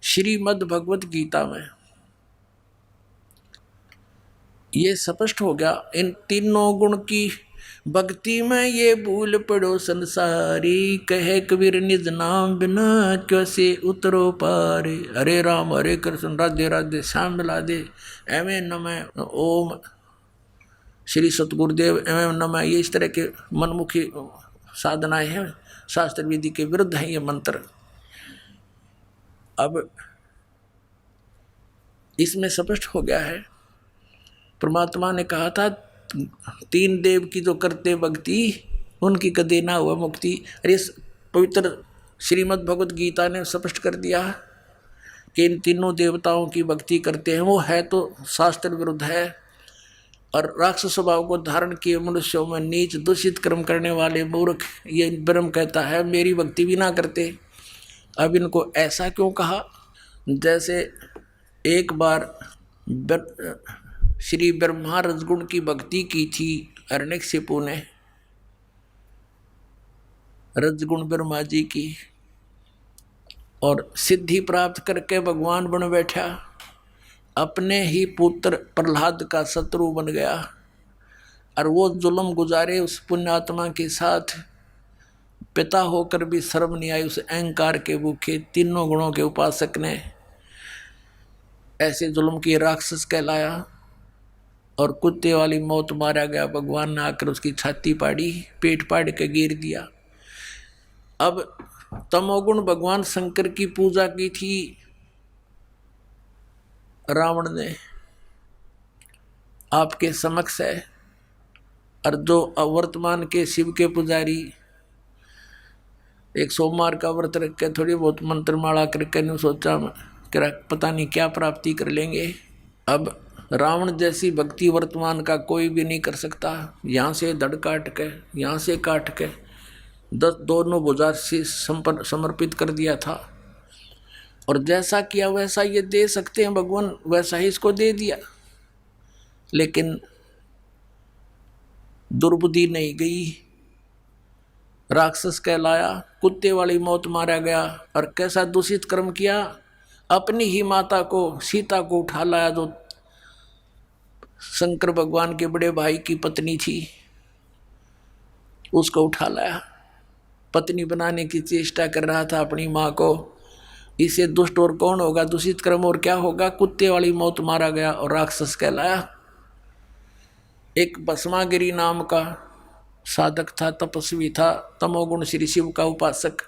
श्रीमद् भगवत गीता में ये स्पष्ट हो गया। इन तीनों गुण की भक्ति में ये भूल पड़ो संसारी, कहे कबीर निज नाम बिना कैसे उतरो पारे। हरे राम हरे कृष्ण राधे राधे श्याम मिला दे, एवं नमः ओम श्री सतगुरुदेव एवं नमः। ये इस तरह के मनमुखी साधनाएं हैं, शास्त्र विधि के विरुद्ध हैं ये मंत्र। अब इसमें स्पष्ट हो गया है, परमात्मा ने कहा था तीन देव की जो करते भक्ति उनकी कदे ना हुआ मुक्ति। अरे पवित्र श्रीमद् भगवत गीता ने स्पष्ट कर दिया कि इन तीनों देवताओं की भक्ति करते हैं वो है तो शास्त्र विरुद्ध है। और राक्षस स्वभाव को धारण किए मनुष्यों में नीच दूषित कर्म करने वाले मूर्ख, ये ब्रह्म कहता है मेरी भक्ति भी ना करते। अब इनको ऐसा क्यों कहा? जैसे एक बार श्री ब्रह्मा रजगुण की भक्ति की थी हिरण्यकशिपु ने, रजगुण ब्रह्मा जी की, और सिद्धि प्राप्त करके भगवान बन बैठा, अपने ही पुत्र प्रहलाद का शत्रु बन गया। और वो जुल्म गुजारे उस पुण्यात्मा के साथ, पिता होकर भी शर्म नहीं आई उस अहंकार के भूखे तीनों गुणों के उपासक ने। ऐसे जुल्म की राक्षस कहलाया और कुत्ते वाली मौत मारा गया। भगवान ने आकर उसकी छाती पाड़ी, पेट पाड़ के गिर दिया। अब तमोगुण भगवान शंकर की पूजा की थी रावण ने, आपके समक्ष है। और जो वर्तमान के शिव के पुजारी एक सोमवार का व्रत रख के थोड़ी बहुत मंत्रमाला करके नहीं सोचा पता नहीं क्या प्राप्ति कर लेंगे। अब रावण जैसी भक्ति वर्तमान का कोई भी नहीं कर सकता। यहाँ से धड़ काट के, यहाँ से काट के 10 दोनों भुजा से समर्पित कर दिया था। और जैसा किया वैसा ये दे सकते हैं भगवान, वैसा ही इसको दे दिया। लेकिन दुर्बुद्धि नहीं गई, राक्षस कहलाया, कुत्ते वाली मौत मारा गया। और कैसा दूषित कर्म किया, अपनी ही माता को सीता को उठा लाया, जो शंकर भगवान के बड़े भाई की पत्नी थी, उसको उठा लाया। पत्नी बनाने की चेष्टा कर रहा था अपनी माँ को। इसे दुष्ट और कौन होगा, दूषित कर्म और क्या होगा। कुत्ते वाली मौत मारा गया और राक्षस कहलाया। एक भस्मागिरी नाम का साधक था, तपस्वी था, तमोगुण श्री शिव का उपासक।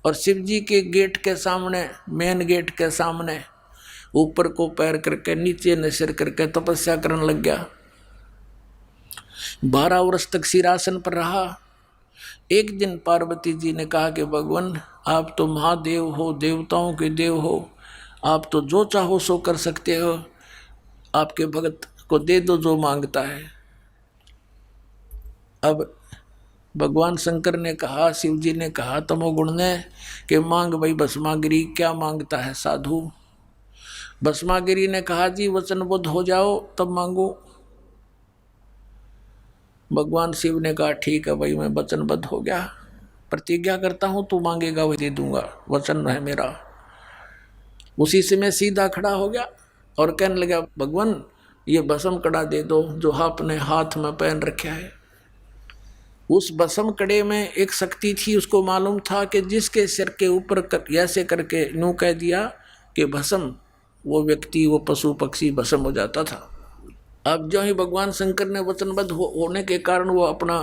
और शिव जी के गेट के सामने, मेन गेट के सामने ऊपर को पैर करके नीचे ने सिर करके तपस्या करने लग गया। 12 वर्ष तक सिरासन पर रहा। एक दिन पार्वती जी ने कहा कि भगवान आप तो महादेव हो, देवताओं के देव हो, आप तो जो चाहो सो कर सकते हो, आपके भगत को दे दो जो मांगता है। अब भगवान शंकर ने कहा, शिव जी ने कहा तमोगुण ने कि मांग भाई भस्मागिरी, क्या मांगता है साधु। भस्मागिरी ने कहा जी वचनबद्ध हो जाओ तब मांगो। भगवान शिव ने कहा ठीक है भाई मैं वचनबद्ध हो गया, प्रतिज्ञा करता हूँ तू मांगेगा वही दे दूंगा, वचन है मेरा। उसी से मैं सीधा खड़ा हो गया और कहने लगा भगवान ये भस्म कड़ा दे दो जो आपने हाथ में पहन रखा है। उस भस्म कड़े में एक शक्ति थी, उसको मालूम था कि जिसके सिर के ऊपर ऐसे करके यूं कह दिया कि भस्म, वो व्यक्ति वो पशु पक्षी भस्म हो जाता था। अब जो ही भगवान शंकर ने वचनबद्ध होने के कारण वो अपना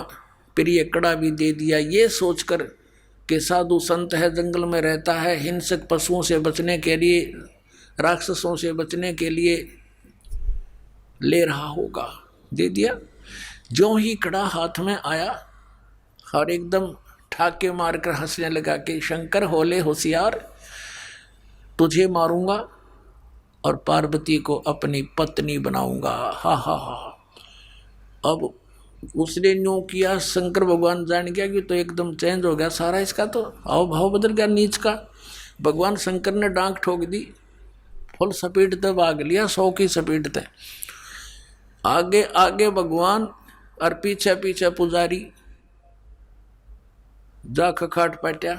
प्रिय कड़ा भी दे दिया, ये सोचकर कि साधु संत है, जंगल में रहता है, हिंसक पशुओं से बचने के लिए, राक्षसों से बचने के लिए ले रहा होगा, दे दिया। जो ही कड़ा हाथ में आया और एकदम ठाके मारकर हंसने लगा कि शंकर होले होशियार, तुझे मारूंगा और पार्वती को अपनी पत्नी बनाऊंगा। हा हा हा। अब उसने न्यू किया, शंकर भगवान जान गया कि तो एकदम चेंज हो गया सारा, इसका तो हाव भाव बदल गया नीच का। भगवान शंकर ने डांक ठोक दी, फुल सपीटते भाग लिया, 100 की सपीटते। आगे आगे भगवान और पीछे पीछे पुजारी जा खखाट पटा।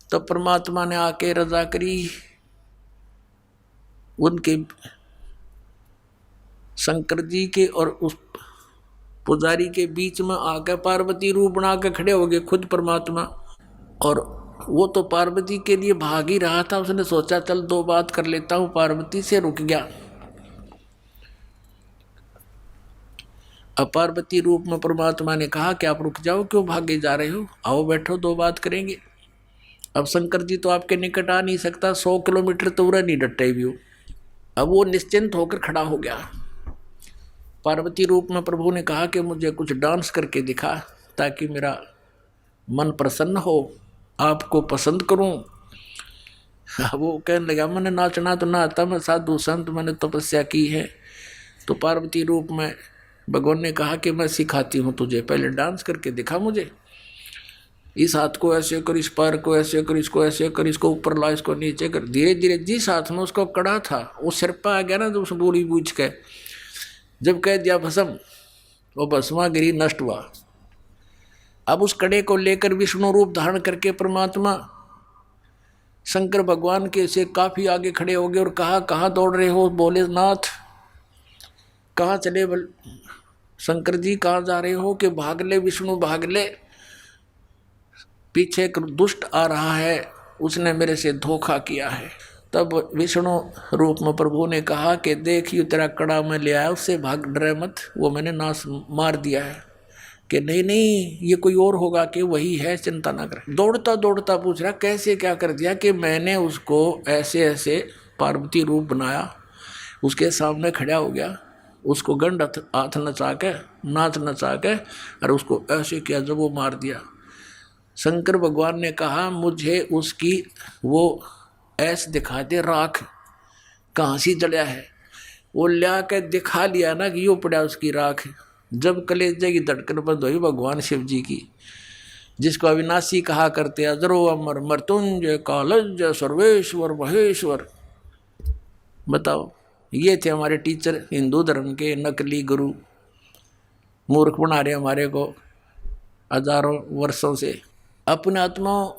तब परमात्मा ने आके रजा करी उनके शंकर जी के और उस पुजारी के बीच में आकर पार्वती रूप बना के खड़े हो गए खुद परमात्मा। और वो तो पार्वती के लिए भाग ही रहा था, उसने सोचा चल दो बात कर लेता हूँ पार्वती से, रुक गया। अब पार्वती रूप में परमात्मा ने कहा कि आप रुक जाओ, क्यों भागे जा रहे हो, आओ बैठो दो बात करेंगे। अब शंकर जी तो आपके निकट आ नहीं सकता, 100 किलोमीटर तो उड़ा नहीं डटे भी। अब वो निश्चिंत होकर खड़ा हो गया। पार्वती रूप में प्रभु ने कहा कि मुझे कुछ डांस करके दिखा ताकि मेरा मन प्रसन्न हो, आपको पसंद करूं। वो कहने लगा मैंने नाचना तो ना आता, मैं साधु संत, मैंने तपस्या की है। तो पार्वती रूप में भगवान ने कहा कि मैं सिखाती हूँ तुझे, पहले डांस करके दिखा मुझे। इस हाथ को ऐसे कर, इस पैर को ऐसे कर, इसको ऐसे कर, इसको ऊपर ला, इसको नीचे कर। धीरे धीरे जिस हाथ में उसको कड़ा था वो सिर पर आ गया ना, तो उस बूढ़ी बूझ के जब कह दिया भस्म, वो भस्मागिरी नष्ट हुआ। अब उस कड़े को लेकर विष्णु रूप धारण करके परमात्मा शंकर भगवान के से काफी आगे खड़े हो गए और कहा कहाँ दौड़ रहे हो। बोले नाथ कहाँ चले, शंकर जी कहाँ जा रहे हो, कि भाग ले विष्णु भाग ले, पीछे एक दुष्ट आ रहा है, उसने मेरे से धोखा किया है। तब विष्णु रूप में प्रभु ने कहा कि देखिए तेरा कड़ा मैं ले आया, उससे भाग, डरे मत, वो मैंने नाश मार दिया है। कि नहीं नहीं ये कोई और होगा, कि वही है, चिंता ना कर। दौड़ता दौड़ता पूछ रहा कैसे क्या कर दिया, कि मैंने उसको ऐसे ऐसे पार्वती रूप बनाया, उसके सामने खड़ा हो गया, उसको गंड हाथ नचा के नाच नचा के और उसको ऐसे किया जब वो मार दिया। शंकर भगवान ने कहा मुझे उसकी वो ऐसे दिखा दे, राख कहाँ सी जलिया है। वो ला के दिखा लिया ना कि यो पड़ा उसकी राख। जब कलेजे की धड़कन बंद हुई भगवान शिव जी की, जिसको अविनाशी कहा करते, अजरो अमर मृत्युंजय कालज सर्वेश्वर महेश्वर। बताओ, ये थे हमारे टीचर हिंदू धर्म के, नकली गुरु, मूर्ख बना रहे हमारे को हजारों वर्षों से। अपने आत्माओं,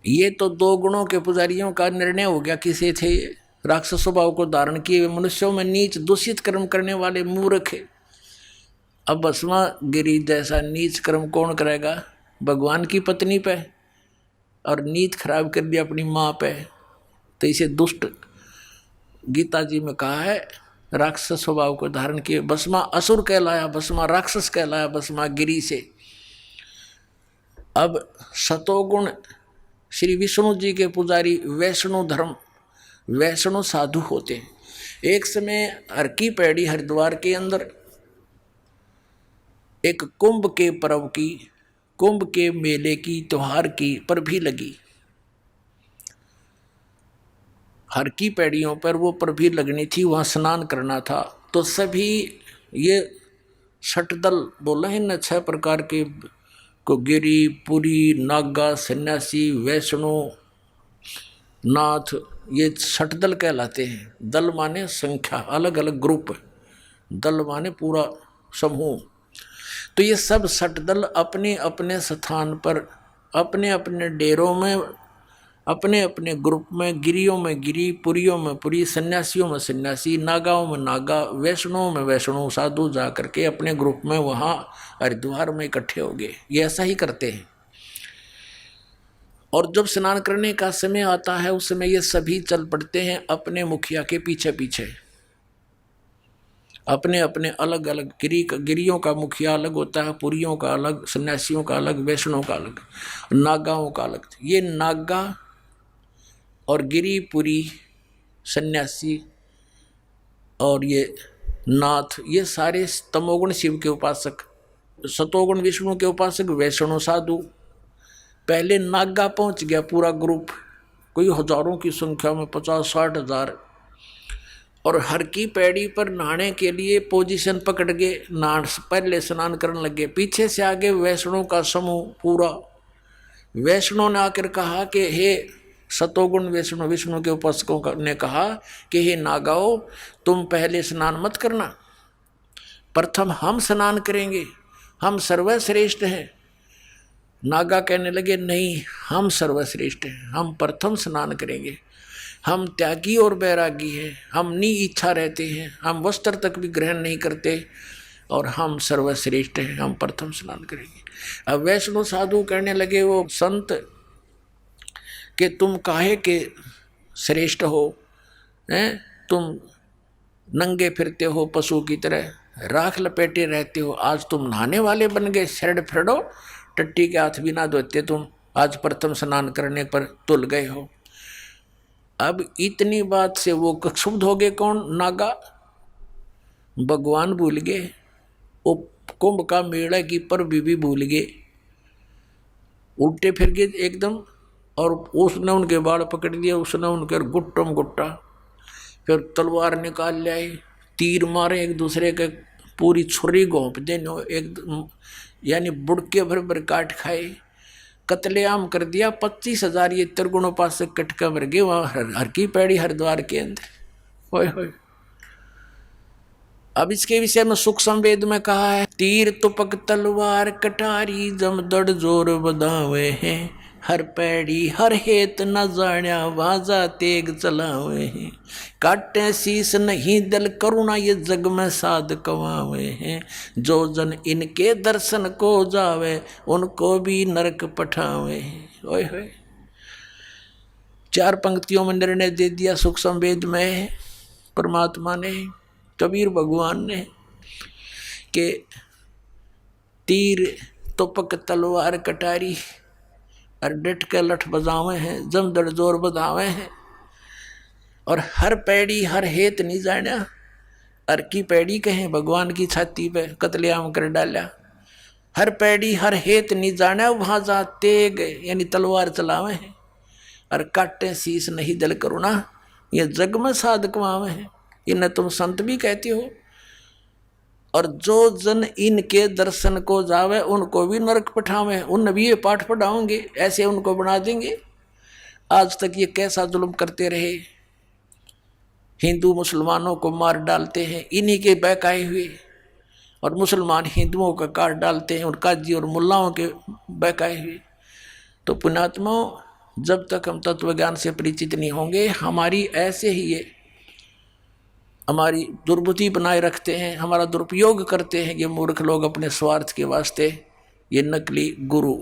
ये तो दो गुणों के पुजारियों का निर्णय हो गया। किसे थे ये, राक्षस स्वभाव को धारण किए मनुष्यों में नीच दूषित कर्म करने वाले मूर्ख है। अब भस्मा गिरी जैसा नीच कर्म कौन करेगा, भगवान की पत्नी पे, और नीत खराब कर दिया अपनी माँ पे, तो इसे दुष्ट गीता जी में कहा है, राक्षस स्वभाव को धारण किए। भस्मा असुर कहलाया, भस्मा राक्षस कहलाया, भस्मा गिरी से। अब सतोगुण श्री विष्णु जी के पुजारी वैष्णो धर्म, वैष्णो साधु होते हैं। एक समय हर की पैड़ी हरिद्वार के अंदर एक कुंभ के पर्व की, कुंभ के मेले की, त्योहार की पर भी लगी। हर की पैड़ियों पर वो पर भी लगनी थी, वहाँ स्नान करना था। तो सभी ये षटदल बोला है न, 6 प्रकार के को, गिरी पुरी नागा सन्यासी वैष्णो नाथ, ये षटदल कहलाते हैं। दल माने संख्या, अलग अलग ग्रुप, दल माने पूरा समूह। तो ये सब षटदल अपने अपने स्थान पर, अपने अपने डेरों में, अपने अपने ग्रुप में, गिरियों में गिरी, पुरियों में पुरी, सन्यासियों में सन्यासी, नागाओं में नागा, वैष्णवों में वैष्णव साधु जा करके अपने ग्रुप में वहाँ हरिद्वार में इकट्ठे हो गए। ये ऐसा ही करते हैं। और जब स्नान करने का समय आता है उस समय ये सभी चल पड़ते हैं अपने मुखिया के पीछे पीछे। अपने अपने अलग अलग गिरियों का मुखिया अलग होता है, पुरियों का अलग, सन्यासियों का अलग, वैष्णव का अलग, नागाओं का अलग। ये नागा और गिरी पुरी सन्यासी और ये नाथ, ये सारे तमोगुण शिव के उपासक, सतोगुण विष्णु के उपासक वैष्णव साधु। पहले नागा पहुंच गया पूरा ग्रुप, कोई हजारों की संख्या में, 50-60 हजार। और हर की पैड़ी पर नहाने के लिए पोजीशन पकड़ के नहा, पहले स्नान करने लगे। पीछे से आगे वैष्णव का समूह पूरा। वैष्णव ने आकर कहा कि हे सतोगुण वैष्णव, विष्णु के उपासकों ने कहा कि हे नागाओ, तुम पहले स्नान मत करना, प्रथम हम स्नान करेंगे, हम सर्वश्रेष्ठ हैं। नागा कहने लगे नहीं, हम सर्वश्रेष्ठ हैं, हम प्रथम स्नान करेंगे। हम त्यागी और बैरागी हैं, हम नी इच्छा रहते हैं, हम वस्त्र तक भी ग्रहण नहीं करते और हम सर्वश्रेष्ठ हैं, हम प्रथम स्नान करेंगे। अब वैष्णव साधु कहने लगे वो संत कि तुम काहे के श्रेष्ठ हो, हैं? तुम नंगे फिरते हो पशु की तरह, राख लपेटे रहते हो, आज तुम नहाने वाले बन गए, शरण फिरो, टट्टी के हाथ भी ना धोते तुम, आज प्रथम स्नान करने पर तुल गए हो। अब इतनी बात से वो क्षुब्ध हो गए, कौन? नागा। भगवान भूल गए, वो कुंभ का मेला की पर भी भूल गए, उल्टे फिर गए एकदम। और उसने उनके बाल पकड़ दिए, उसने उनके गुट्टम गुट्टा, फिर तलवार निकाल लाए, तीर मारे एक दूसरे के, पूरी छुरी घोंप देने एक, यानी बुड़के भर भर काट खाए, कत्लेआम कर दिया। 25,000 ये त्रिगुणों पास से कटका मर गए वहाँ हर की पैड़ी हरिद्वार के अंदर। होय होय। अब इसके विषय में सुख संवेद में कहा है, तीर तुपक तलवार कटारी जमदड़ जोर बधावे हैं, हर पैड़ी हर हेत न जाण्या वाजा तेग चलावे हैं, काटे शीस नहीं दल करुणा ये जग में साध कवावे हैं, जो जन इनके दर्शन को जावे उनको भी नरक पठावे हैं। ओए होए। 4 पंक्तियों में निर्णय दे दिया सुख संवेद में परमात्मा ने, कबीर भगवान ने, कि तीर तुपक तलवार कटारी और डट के लठ बजावे हैं, जमदड़ जोर बधावे हैं, और हर पैड़ी हर हेत नहीं जाना। हर की पैड़ी कहें भगवान की छाती पे कत्लेआम कर डाला, हर पैड़ी हर हेत नहीं जाना, वहां जाते गए यानी तलवार चलावे हैं, और काटे शीस नहीं दल करुणा ये जग में साध कमावे हैं, इन्हें तुम संत भी कहते हो। और जो जन इनके दर्शन को जावे उनको भी नरक पठावे, उन भी ये पाठ पढ़ाओगे, ऐसे उनको बना देंगे। आज तक ये कैसा जुल्म करते रहे, हिंदू मुसलमानों को मार डालते हैं इन्हीं के बहकाए हुए, और मुसलमान हिंदुओं का काट डालते हैं, और काजी और मुल्लाओं के बहकाए हुए। तो पुण्यात्माओं, जब तक हम तत्व ज्ञान से परिचित नहीं होंगे, हमारी ऐसे ही ये हमारी दुर्बुद्धि बनाए रखते हैं, हमारा दुरुपयोग करते हैं ये मूर्ख लोग अपने स्वार्थ के वास्ते, ये नकली गुरु।